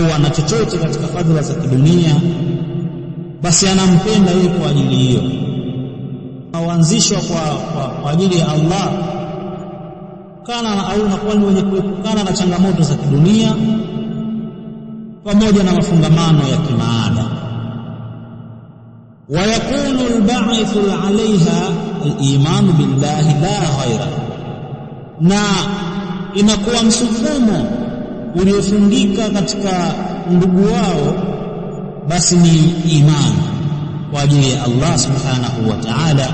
au ana chochote katika fadhila za kidunia, basi anampenda yeye kwa ajili hiyo. Huanzishwa kwa ajili ya Allah kana au unakuwa ni wenye kuepukana na changamoto za kidunia pamoja na mafungamano ya kimaada. Wa yakunu al-ba'ithu 'alayha al-iman billahi la ghayra, na inakuwa msukumo uliofungika katika ndugu wao basi ni imani kwa ajili ya Allah subhanahu wa ta'ala,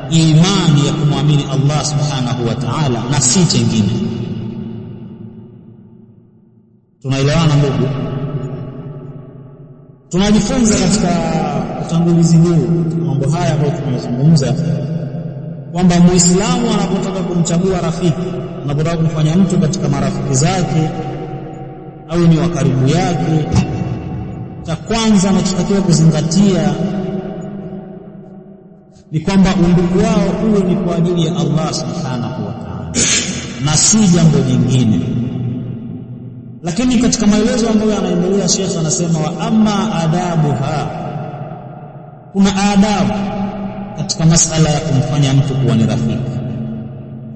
imani ya kumwamini Allah subhanahu wa ta'ala na si chengine. Tunaelewana ndugu? Tunajifunza katika utangulizi huu mambo haya ambayo tumezungumza kwamba Muislamu anapotaka kumchagua rafiki, anapotaka kumfanya mtu katika marafiki zake au ni wa karibu yake, cha kwanza anachotakiwa kuzingatia ni kwamba undugu wao uwe ni kwa ajili ya Allah subhanahu wa ta'ala na si jambo jingine. Lakini katika maelezo ambayo anaendelea Sheikh anasema, wa amma adabuha, kuna adabu katika masala ya kumfanya mtu kuwa ni rafiki.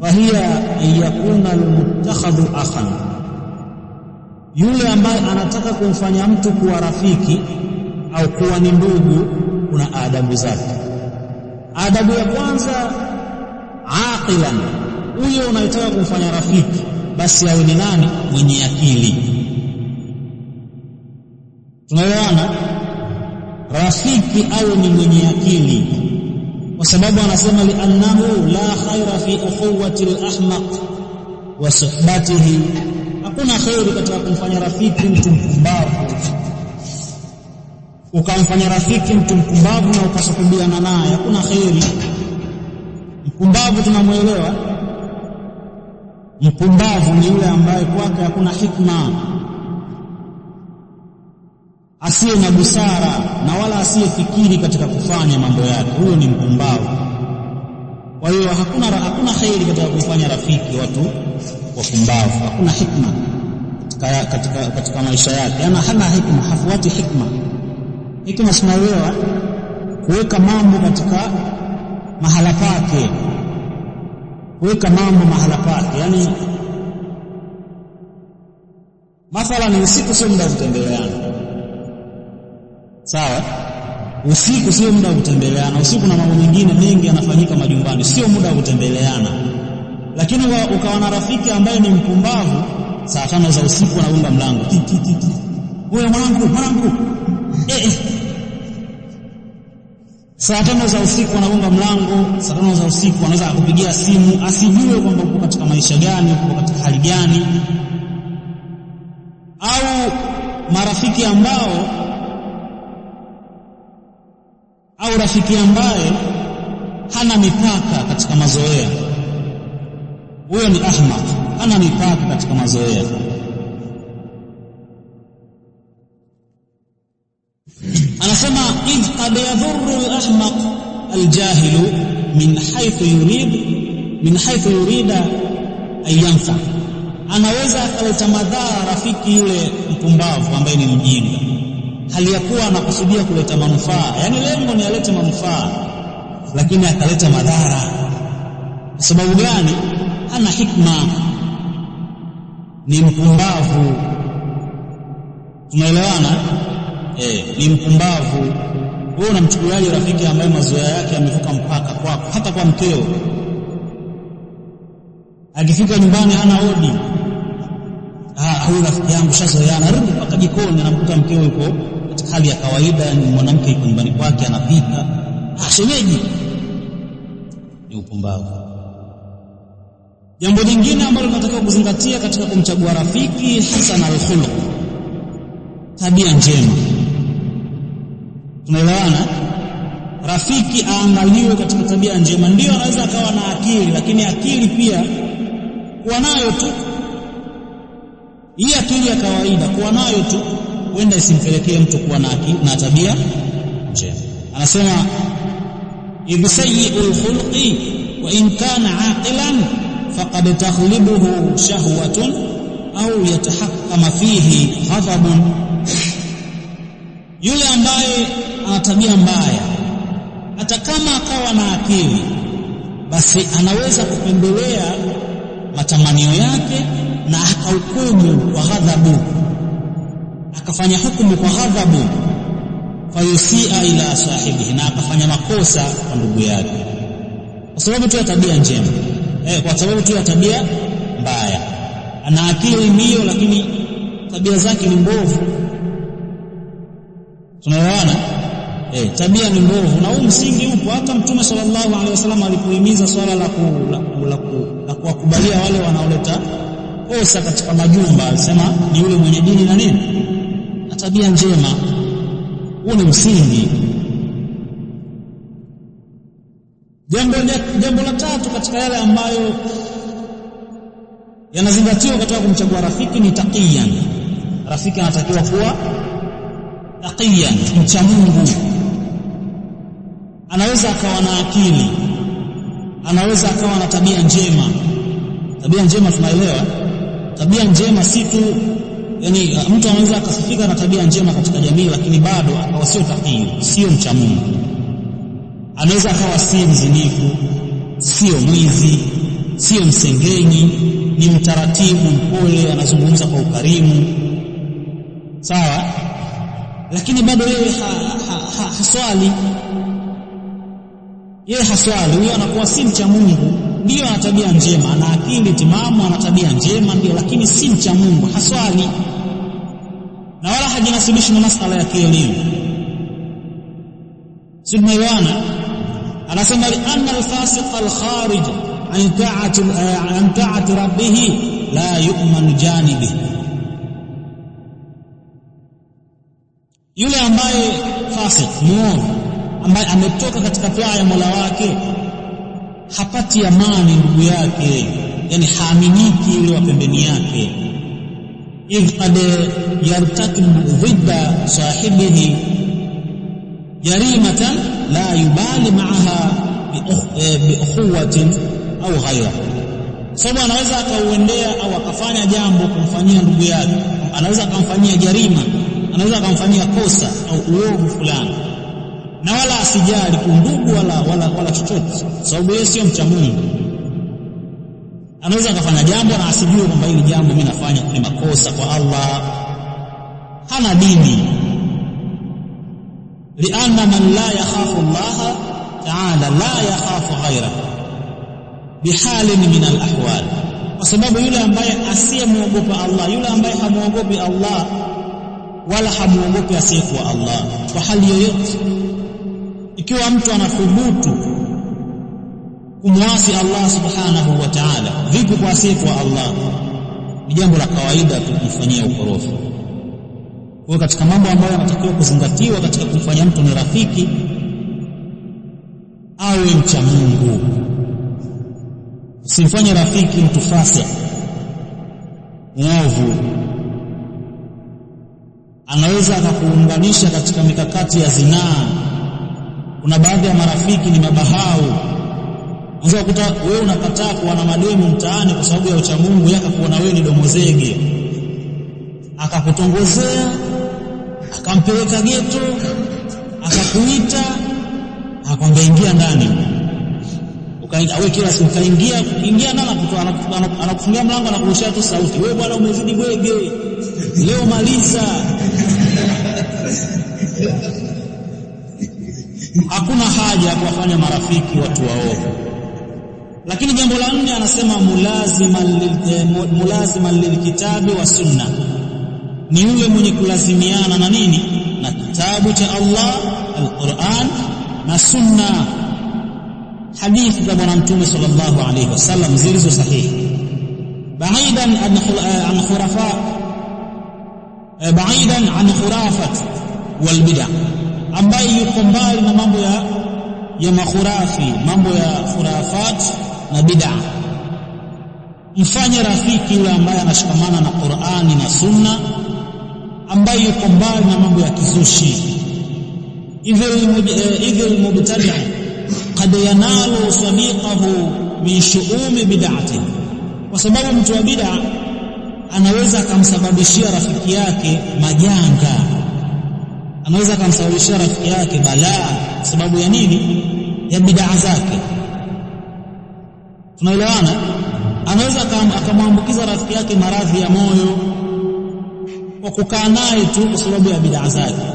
Wa hiya yakuna almuttakhadhu akhan, yule ambaye anataka kumfanya mtu kuwa rafiki au kuwa ni ndugu, kuna adabu zake. Adabu ya kwanza, aqilan, huyo unayetaka kumfanya rafiki basi awe ni nani? Mwenye akili. Tunaelewana? Rafiki awe ni mwenye akili, kwa sababu anasema li'annahu la khaira fi ukhuwati al-ahmaq wa suhbatihi, hakuna khairi katika kumfanya rafiki mtu mpumbavu. Ukamfanya rafiki mtu mpumbavu na ukasuhubiana naye, hakuna khairi. Mpumbavu tunamuelewa? Mpumbavu ni yule ambaye kwake hakuna hikma, asiye na busara na wala asiyefikiri katika kufanya mambo yake, huyo ni mpumbavu. Kwa hiyo hakuna khairi katika kufanya rafiki watu wapumbavu, hakuna hikma katika maisha yake, hana hikma, hafuati hikma. Hikma tunaelewa, kuweka mambo katika mahala pake, kuweka mambo mahala pake. Yani mathalan usiku sio muda wa kutembeleana, sawa? Usiku sio muda wa kutembeleana, usiku na mambo mengine mengi yanafanyika majumbani, sio muda wa kutembeleana. Lakini ukawa na rafiki ambaye ni mpumbavu, saa 5 za usiku anagonga mlango, wewe mwanangu saa 5 za usiku anagonga mlango, saa 5 za usiku anaweza kukupigia simu, asijue kwamba uko katika maisha gani, uko katika hali gani. Au marafiki au rafiki ambaye hana mipaka katika mazoea, huyo ni ahmaq, hana mipaka katika mazoea. Anasema idh qad yadhurru al-ahmaq al-jahilu min haythu yurida an yanfa, anaweza akaleta madhara rafiki yule mpumbavu ambaye ni mjinga, hali ya kuwa anakusudia kuleta manufaa, yani lengo ni alete manufaa, lakini akaleta madhara. Kwa sababu gani? Hana hikma, ni mpumbavu. Tunaelewana? Ni mpumbavu. Wewe unamchukuliaje rafiki ambaye mazoea yake yamevuka mpaka kwako, hata kwa mkeo? Akifika nyumbani hana hodi, huyu rafiki yangu shazoeana, rudi mpaka jikoni, anamkuta mkeo yuko katika hali ya kawaida, ni mwanamke yuko nyumbani kwake anapika, shemeji. Ni upumbavu. Jambo lingine ambalo tunatakiwa kuzingatia katika kumchagua rafiki, hasan al-khuluq, tabia njema. Tunaelewana? Rafiki aangaliwe katika tabia njema. Ndio anaweza akawa na akili, lakini akili pia kuwa nayo tu, hii akili ya kawaida kuwa nayo tu huenda isimpelekee mtu kuwa na akili na tabia njema. Anasema idh sayyi'ul khuluqi wa in kana aqilan faqad taghlibuhu shahwatun au yatahakkama fihi ghadabun, yule ambaye ana tabia mbaya hata kama akawa na akili, basi anaweza kupendelea matamanio yake na akahukumu kwa ghadhabu, akafanya hukumu kwa ghadhabu, fayusia ila sahibihi, na akafanya makosa kwa ndugu yake kwa sababu tu ya tabia njema, kwa sababu tu ya tabia mbaya. Ana akili ndio, lakini tabia zake ni mbovu. Tunaelewana? Tabia ni mbovu, na huu msingi upo hata Mtume sallallahu alaihi wasallam alipohimiza swala la kuwakubalia wale wanaoleta kosa katika majumba, alisema ni yule mwenye dini na nini na tabia njema. Huu ni msingi. Jambo la tatu katika yale ambayo yanazingatiwa katika kumchagua rafiki ni taqiyan. Rafiki anatakiwa kuwa taqiyan, mcha Mungu. Anaweza akawa na akili, anaweza akawa na tabia njema. Tabia njema tunaelewa, tabia njema si tu yani mtu anaweza akasifika na tabia njema katika jamii lakini bado akawa sio taqiyan, sio mcha Mungu. Anaweza akawa si mzinifu, sio mwizi, sio msengenyi, ni mtaratibu, mpole, anazungumza kwa ukarimu, sawa, lakini bado yeye haswali. Yeye haswali, huyo anakuwa si mcha Mungu. Ndio ana tabia njema, ana akili timamu, ana tabia njema ndio, lakini si mcha Mungu, haswali na wala hajinasibishi na masala ya kielimu. Subhanahu anasema anna al-fasiq al-kharij an ta'ati rabbih la yu'man janibihi, yule ambaye fasik, muovu, ambaye ametoka katika toa ya Mola wake, hapati amani ndugu yake, yani haaminiki yule wa pembeni yake. idh qad yartakibu dhidda sahibihi jarimatan la yubali ma'aha bi ukhuwatin au ghayra. Sababu anaweza akauendea au akafanya jambo kumfanyia ndugu yake, anaweza akamfanyia jarima, anaweza akamfanyia kosa au uovu fulani, na wala asijali kundugu wala chochote, sababu yeye sio mcha Mungu. Anaweza akafanya jambo na asijue kwamba hili jambo mimi nafanya ni makosa kwa Allah, hana dini. lianna man la yakhafu Allah ta'ala la yakhafu ghayra bihalin min al-ahwal, kwa sababu yule ambaye asiyemuogopa Allah, yule ambaye hamuogopi Allah wala hamuogopi asiyekuwa Allah kwa hali yoyote, ikiwa mtu anathubutu kumwasi Allah subhanahu wa ta'ala, vipi kwa asiyekuwa Allah? Ni jambo la kawaida kumfanyia ukorofi. Kwa katika mambo ambayo yanatakiwa kuzingatiwa katika kumfanya mtu ni rafiki, awe mcha Mungu. Usimfanye rafiki mtu fasik, mwovu. Anaweza akakuunganisha katika mikakati ya zinaa. Kuna baadhi ya marafiki ni mabahau. Unaweza kukuta wewe unakataa kuwa na mademu mtaani kwa sababu ya ucha Mungu, yakakuona wewe ni domozege, akakutongozea, akampeleka geto, akakuita, akwambia ingia ndani. Ukaingia wewe, kila siku ukaingia ndani, anakufungia mlango na kurushia tu sauti, wewe bwana umezidi bwege, leo maliza. Hakuna haja ya kuwafanya marafiki watu waovu. Lakini jambo la nne anasema mulaziman lilkitabi wa sunna, ni yule mwenye kulazimiana na nini? Na kitabu cha Allah al-Qur'an na sunna, hadithi za bwana Mtume sallallahu alayhi wasallam zilizo sahihi, baidan an khurafat wal bid'ah, ambaye yuko mbali na mambo ya makhurafi, mambo ya khurafat na bid'ah. Mfanye rafiki yule ambaye anashikamana na Qur'ani na sunna, ambaye yuko mbali na mambo ya kizushi. idhil mubtadi' qad yanalu sadiqahu min shu'umi bid'atihi, kwa sababu mtu wa bid'ah anaweza akamsababishia rafiki yake majanga, anaweza akamsababishia rafiki yake balaa. Sababu ya nini? Ya bid'a zake. Tunaelewana? Anaweza akamwambukiza rafiki yake maradhi ya moyo kwa kukaa naye tu kwa sababu ya bid'a zake.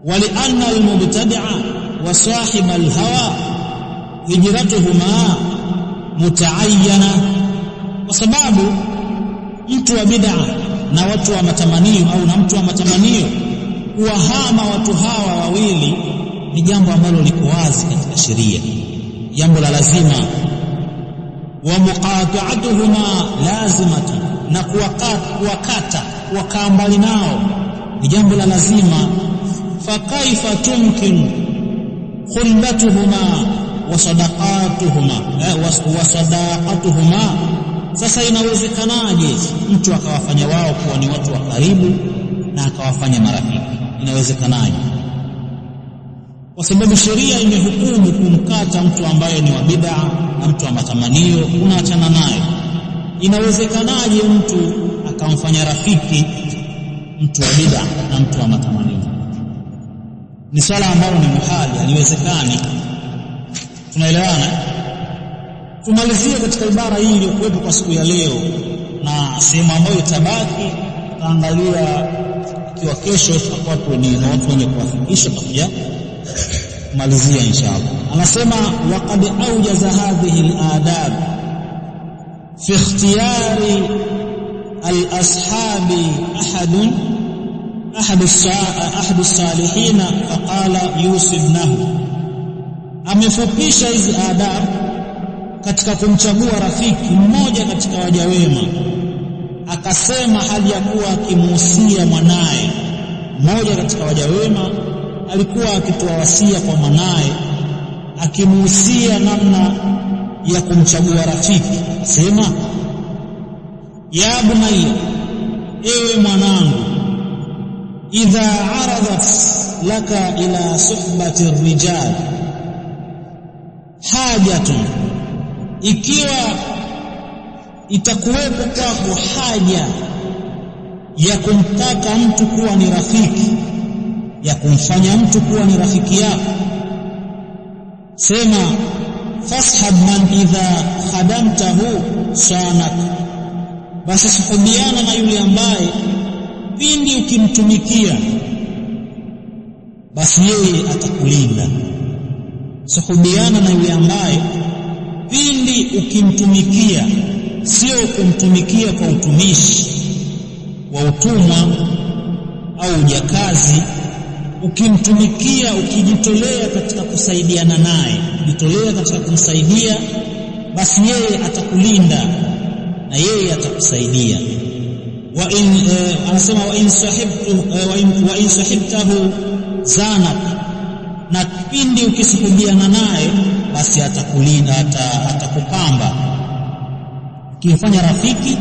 Walianna al-mubtadi'a wa sahib al-hawa hijratuhuma mutaayyana, kwa sababu mtu wa bid'a na watu wa matamanio au na mtu wa matamanio kuwahama watu hawa wawili ni jambo ambalo liko wazi katika sheria, jambo la lazima. Wa muqata'atuhuma lazimatu, na kuwakata kuwakaa mbali nao ni jambo la lazima. Fa kaifa tumkin khulbatuhuma wa sadaqatuhuma, sasa inawezekanaje mtu akawafanya wao kuwa ni watu wa karibu na akawafanya marafiki? Inawezekanaje? Kwa sababu sheria imehukumu kumkata mtu ambaye ni wa bid'a na mtu wa matamanio, unaachana naye. Inawezekanaje mtu akamfanya rafiki mtu wa bid'a na mtu wa matamanio? Ni swala ambalo ni muhali, haliwezekani. Tunaelewana? Tumalizie katika ibara hii iliyokuwepo kwa siku ya leo, na sehemu ambayo itabaki tutaangalia ikiwa kesho tutakuwa ni watu wenye kuwafikisha, tutakuja kumalizia inshallah. Anasema waqad awjaza hadhihi al-adab fi ikhtiyari al-ashabi ahad as-salihin faqala yusibnahu, amefupisha hizi adab katika kumchagua rafiki mmoja katika waja wema, akasema hali ya kuwa akimuhusia mwanae. Mmoja katika waja wema alikuwa akitoa wasia kwa mwanae, akimuhusia namna ya kumchagua rafiki. Sema, ya bunayya, ewe mwanangu, idha aradat laka ila suhbati rijal hajatun, ikiwa itakuwepo kwako haja ya kumtaka mtu kuwa ni rafiki, ya kumfanya mtu kuwa ni rafiki yako, sema fashab man idha khadamtahu sanak, basi suhubiana na yule ambaye pindi ukimtumikia basi yeye atakulinda. Suhubiana na yule ambaye pindi ukimtumikia, sio kumtumikia kwa utumishi wa utumwa au ujakazi. Ukimtumikia, ukijitolea katika kusaidiana naye, kujitolea katika kumsaidia, basi yeye atakulinda na yeye atakusaidia. Anasema wa in sahibtahu zanak, na pindi ukisuhubiana naye basi atakulinda, atakupamba. Ukimfanya rafiki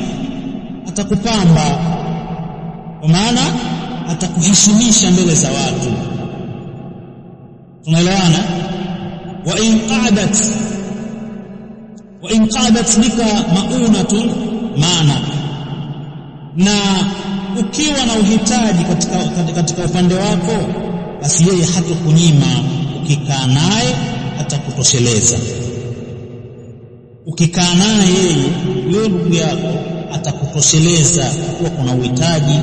atakupamba, kwa maana atakuheshimisha mbele za watu. Tunaelewana? wa in qadat lika maunatun maana, na ukiwa na uhitaji katika upande wako, basi yeye hatakunyima. Ukikaa naye atakutosheleza. Ukikaa naye yeye ndugu yako atakutosheleza kwa kuna uhitaji.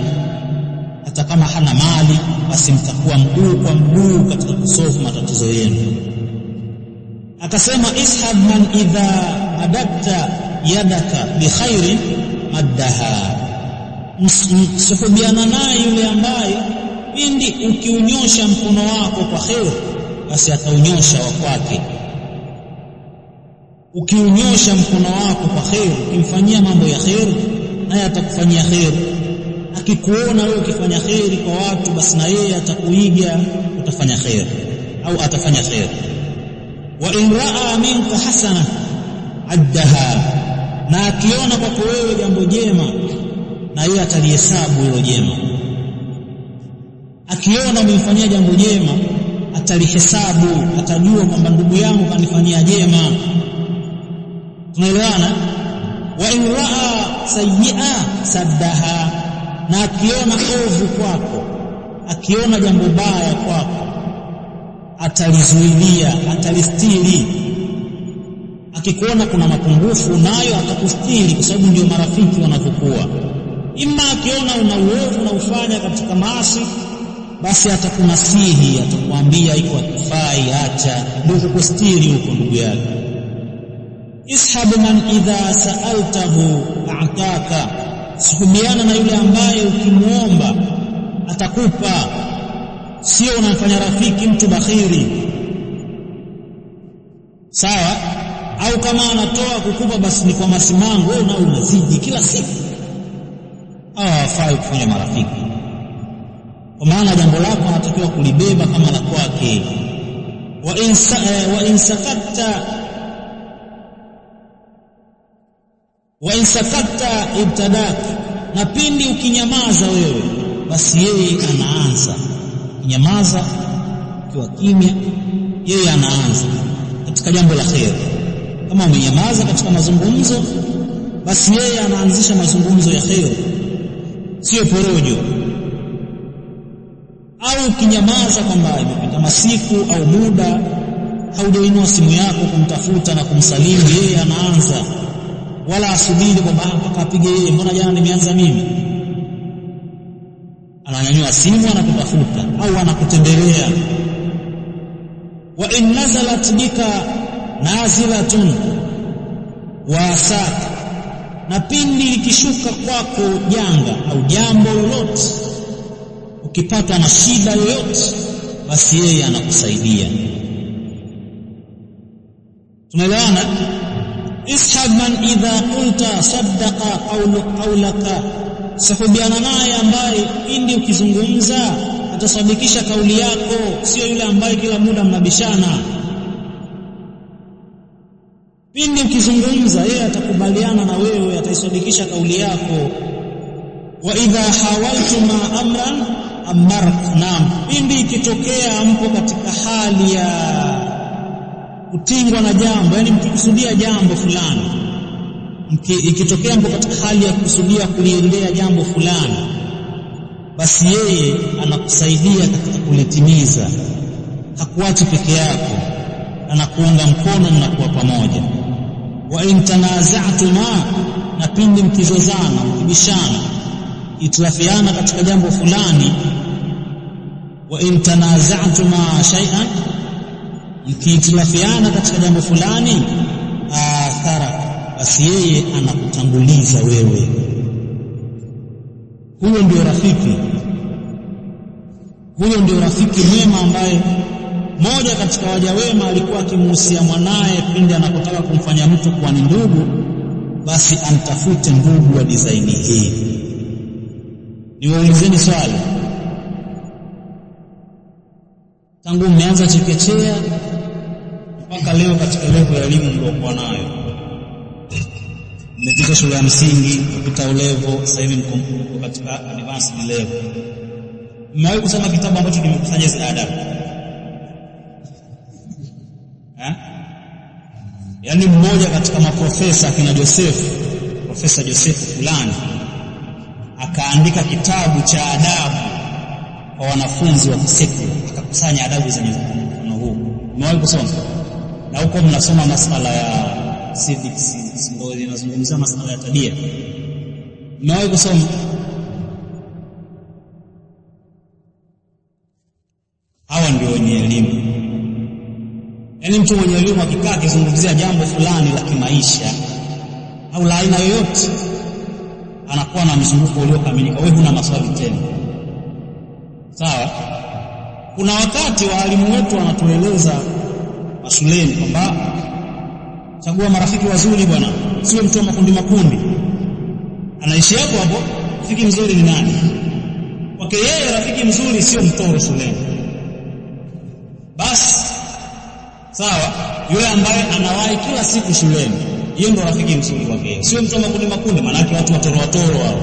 Hata kama hana mali, basi mtakuwa mguu kwa mguu katika kusolve matatizo yenu. Akasema ishab man idha adakta yadaka bi khairin maddaha, msuhubiana naye yule ambaye pindi ukiunyosha mkono wako kwa khair, basi ataunyosha wa kwake. Ukiunyosha mkono wako kwa khair, ukimfanyia mambo ya khair, naye atakufanyia khair. Akikuona wewe ukifanya khairi kwa watu, basi na yeye atakuiga, utafanya khair au atafanya khair. Wa in raa minka hasana addaha, na akiona kwako wewe jambo jema, na yeye atalihesabu hilo jema. Akiona umemfanyia jambo jema, atalihesabu, atajua kwamba ndugu yangu kanifanyia jema. Tunaelewana? Wa in raa sayyi'a saddaha, na akiona ovu kwako, akiona jambo baya kwako atalizuilia, atalistiri. Akikuona kuna mapungufu nayo atakustiri, kwa sababu ndio marafiki wanavyokuwa. Ima akiona una uovu na ufanya katika maasi, basi atakunasihi, atakwambia iko hakifai, acha, ndio kukustiri huko ndugu yake. Ishab man idha sa'altahu a'taka, suhubiana na yule ambaye ukimuomba atakupa, sio unamfanya rafiki mtu bakhiri. Sawa? Au kama anatoa kukupa basi ni kwa masimango, wewe nao unazidi kila siku. Hafai kufanya marafiki, kwa maana jambo lako anatakiwa kulibeba kama la kwake. wa insakatta ibtadak, na pindi ukinyamaza wewe basi yeye anaanza. Ukinyamaza, ukiwa kimya, yeye anaanza katika jambo la khair. Kama umenyamaza katika mazungumzo, basi yeye anaanzisha mazungumzo ya khair, sio porojo. Au ukinyamaza kwamba imepita masiku au muda haujainua simu yako kumtafuta na kumsalimu, yeye anaanza, wala asubiri kwamba mpaka apige yeye, mbona jana nimeanza mimi. Ananyanyua simu, anakutafuta au anakutembelea. Wa in nazalat bika nazilatun wasak, na pindi likishuka kwako janga au jambo lolote, ukipata na shida yoyote, basi yeye anakusaidia. Tumeelewana? Ishab man idha qulta saddaqa qawlaka, sahubiana naye ambaye pindi ukizungumza atasadikisha kauli yako, sio yule ambaye kila muda mnabishana. Pindi ukizungumza yeye atakubaliana na wewe, ataisadikisha kauli yako. Wa idha hawaltuma amran amark, naam, pindi ikitokea mpo katika hali ya kutingwa na jambo, yani mkikusudia jambo fulani, ikitokea mpo katika hali ya kusudia kuliendea jambo fulani, basi yeye anakusaidia katika kulitimiza. Hakuachi peke yako, anakuunga mkono, mnakuwa pamoja. Wa in tanaza'tuma, na pindi mkizozana, mkibishana, itlafiana katika jambo fulani, wa in tanaza'tuma shay'an, mkitlafiana katika jambo fulani, athara, basi yeye anakutanguliza wewe. Huyo ndio rafiki, huyo ndio rafiki mwema ambaye moja katika waja wema alikuwa akimuhusia mwanae pindi anapotaka kumfanya mtu kuwa ni ndugu, basi amtafute ndugu wa design hii. Niwaulizeni swali, tangu mmeanza chekechea mpaka leo katika level ya elimu mliokuwa nayo, mmepita shule ya msingi, mmepita level, sasa hivi mko katika advanced level, mmewahi kusoma kitabu ambacho kimekusanya hizo adabu? Yaani mmoja katika maprofesa kina Profesa Joseph fulani akaandika kitabu cha adabu kwa wanafunzi wa sekondari, akakusanya adabu zenye mfano huu. Mmewahi kusoma? Na huko mnasoma masuala ya civics, ndio inazungumzia masuala ya tabia. Mmewahi kusoma? Hawa ndio wenye elimu. Yaani mtu mwenye elimu akikaa akizungumzia jambo fulani la kimaisha au la aina yoyote, anakuwa na mzunguko uliokamilika. Wewe huna maswali tena. Sawa? Kuna wakati walimu wetu wanatueleza mashuleni kwamba chagua marafiki wazuri bwana, siwe mtu wa makundi. Anaishi hapo hapo, rafiki mzuri ni nani? Kwake yeye rafiki mzuri sio mtoro shuleni. Basi sawa, yule ambaye anawahi kila siku shuleni, yeye ndo rafiki mzuri wake. Sio mtu wa makundi, maana yake watu watoro hao.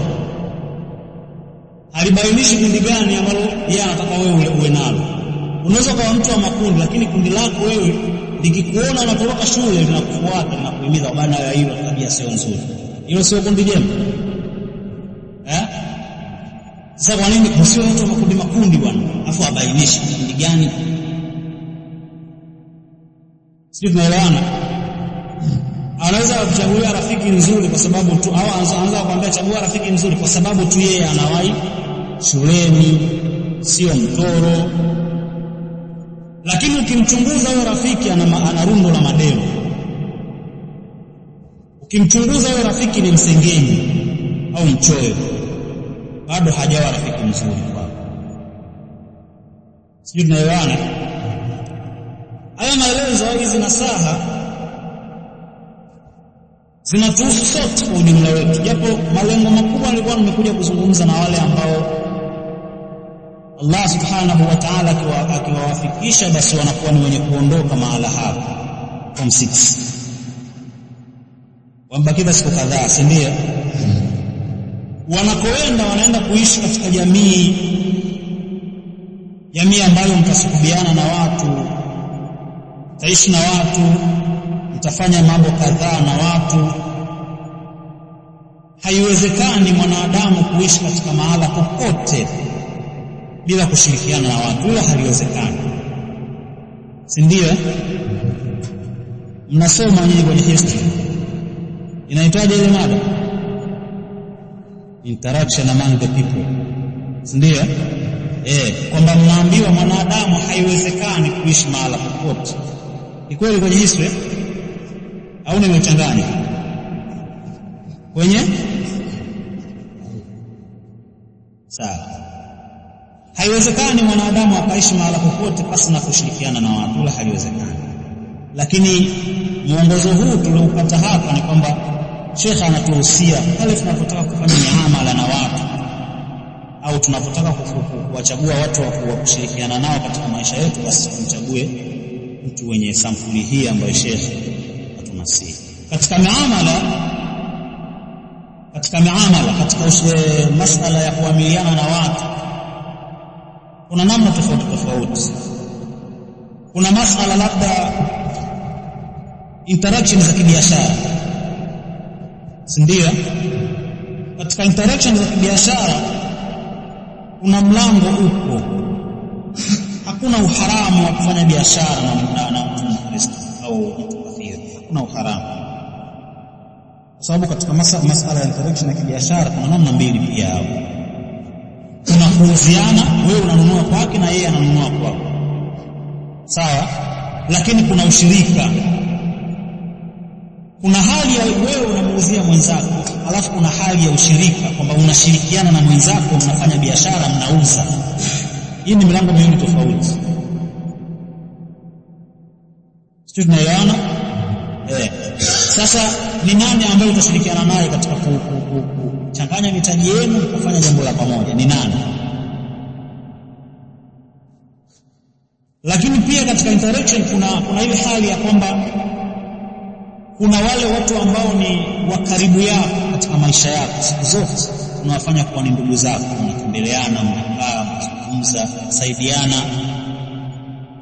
Halibainishi kundi gani ambalo yeye anataka wewe uwe nalo. Unaweza kuwa mtu wa makundi, lakini kundi lako wewe likikuona unatoroka shule linakufuata na kuhimiza bana ya hiyo tabia sio nzuri. Hilo sio kundi jema? Sasa kwa nini kusio watu wa makundi bwana? Afu abainishe kundi gani? Sisi tunaelewana. Anaweza kuchagulia rafiki nzuri kwa sababu tu, au anza kuambia chagua rafiki nzuri kwa sababu tu yeye anawahi shuleni, sio mtoro. Lakini ukimchunguza huyo rafiki ana rundo la madeni. Ukimchunguza huyo rafiki ni msengenyi au mchoyo, bado hajawa rafiki mzuri kwako. Sisi tunaelewana. Haya maelezo hizi nasaha zinatuhusu sote kwa ujumla wetu, japo malengo makubwa nilikuwa nimekuja kuzungumza na wale ambao Allah subhanahu wa ta'ala akiwawafikisha basi wanakuwa ni wenye kuondoka mahala hapa form 6 wambakiza siku kadhaa, si ndio? Wanaenda kuishi katika jamii ambayo mtasukubiana na watu, mtaishi na watu, mtafanya mambo kadhaa na watu. Haiwezekani mwanadamu kuishi katika mahala popote bila kushirikiana na watu, hilo haliwezekani, si ndio? Mnasoma nyinyi kwenye history, inaitwaje ile mada? Interaction among the people, si ndio? Kwamba mnaambiwa mwanadamu haiwezekani kuishi mahala popote. Ni kweli kwenye history au nimechanganya? Kwenye sawa. Haiwezekani mwanadamu akaishi mahala popote pasi na kushirikiana na watu, la haliwezekani. Lakini mwongozo huu tuliopata hapa ni kwamba Sheikh anatuhusia pale tunapotaka kufanya miamala na watu au tunapotaka kuwachagua watu wa kushirikiana nao katika maisha yetu, basi tumchague mtu wenye sampuli hii ambayo Sheikh atunasihi. Katika miamala, katika masala ya kuamiliana na watu kuna namna tofauti. Kuna masala labda interaction za kibiashara, si ndio? Katika interaction za kibiashara kuna mlango upo. Hakuna uharamu wa kufanya biashara na mtu Mkristo au mtu kafiri, hakuna uharamu. Kwa sababu katika masala ya interaction ya kibiashara kuna namna mbili pia hapo. Kuna kuuziana, wewe unanunua kwake na yeye ananunua kwako, sawa? Lakini kuna ushirika. Kuna hali ya wewe unamuuzia mwenzako, alafu kuna hali ya ushirika kwamba unashirikiana na mwenzako, mnafanya biashara, mnauza. Hii ni milango miwili tofauti. Sio tunaelewana? Sasa ni nani ambaye utashirikiana naye katika kuchanganya mitaji yenu kufanya jambo la pamoja? Ni nani? Lakini pia katika interaction kuna ile hali ya kwamba kuna wale watu ambao ni wa karibu yako katika maisha yako siku zote, unawafanya kuwa ni ndugu zako, mnatembeleana, mnakaa, mnazungumza, saidiana.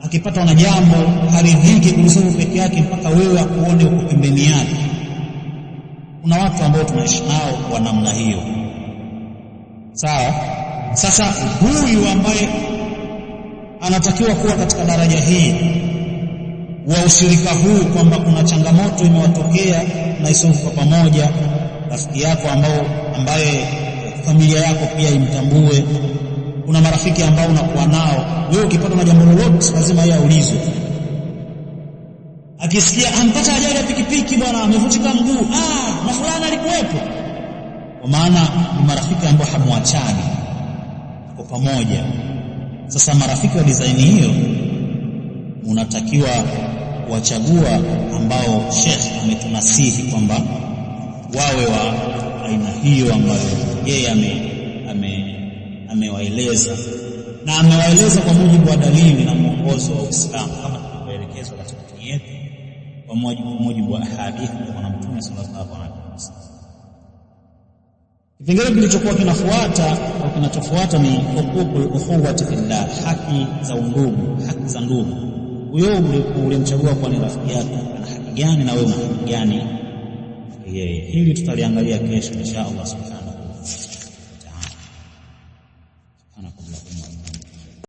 Akipata na jambo haridhiki kulisoma peke yake mpaka wewe akuone uko pembeni yake. Kuna watu ambao tunaishi nao kwa namna hiyo, sawa? Sasa huyu ambaye anatakiwa kuwa katika daraja hii wa ushirika huu, kwamba kuna changamoto imewatokea na isolve kwa pamoja, rafiki yako ambaye familia yako pia imtambue. Kuna marafiki ambao unakuwa nao, wewe ukipata na jambo lolote lazima yeye aulizwe. Akisikia ampata ajali ya pikipiki bwana, amevunjika mguu, na fulani alikuwepo. Kwa maana ni marafiki ambao hamwachani, kwa pamoja. Sasa marafiki wa design hiyo unatakiwa kuwachagua ambao Sheikh ametunasihi kwamba wawe wa aina hiyo ambayo yeye amewaeleza, na amewaeleza kwa mujibu wa dalili na mwongozo wa Uislamu kama tulivyoelekezwa katika dini yetu, kwa mujibu wa hadithi ya Mtume sallallahu alaihi wasallam. Kipengele kilichokuwa kinachofuata ni huququl ukhuwati fillah, haki za undugu, haki za ndugu. Huyo ulimchagua kwa ni rafiki yako, ana haki gani na wewe una haki gani yeye. Hili tutaliangalia kesho insha Allah subhanahu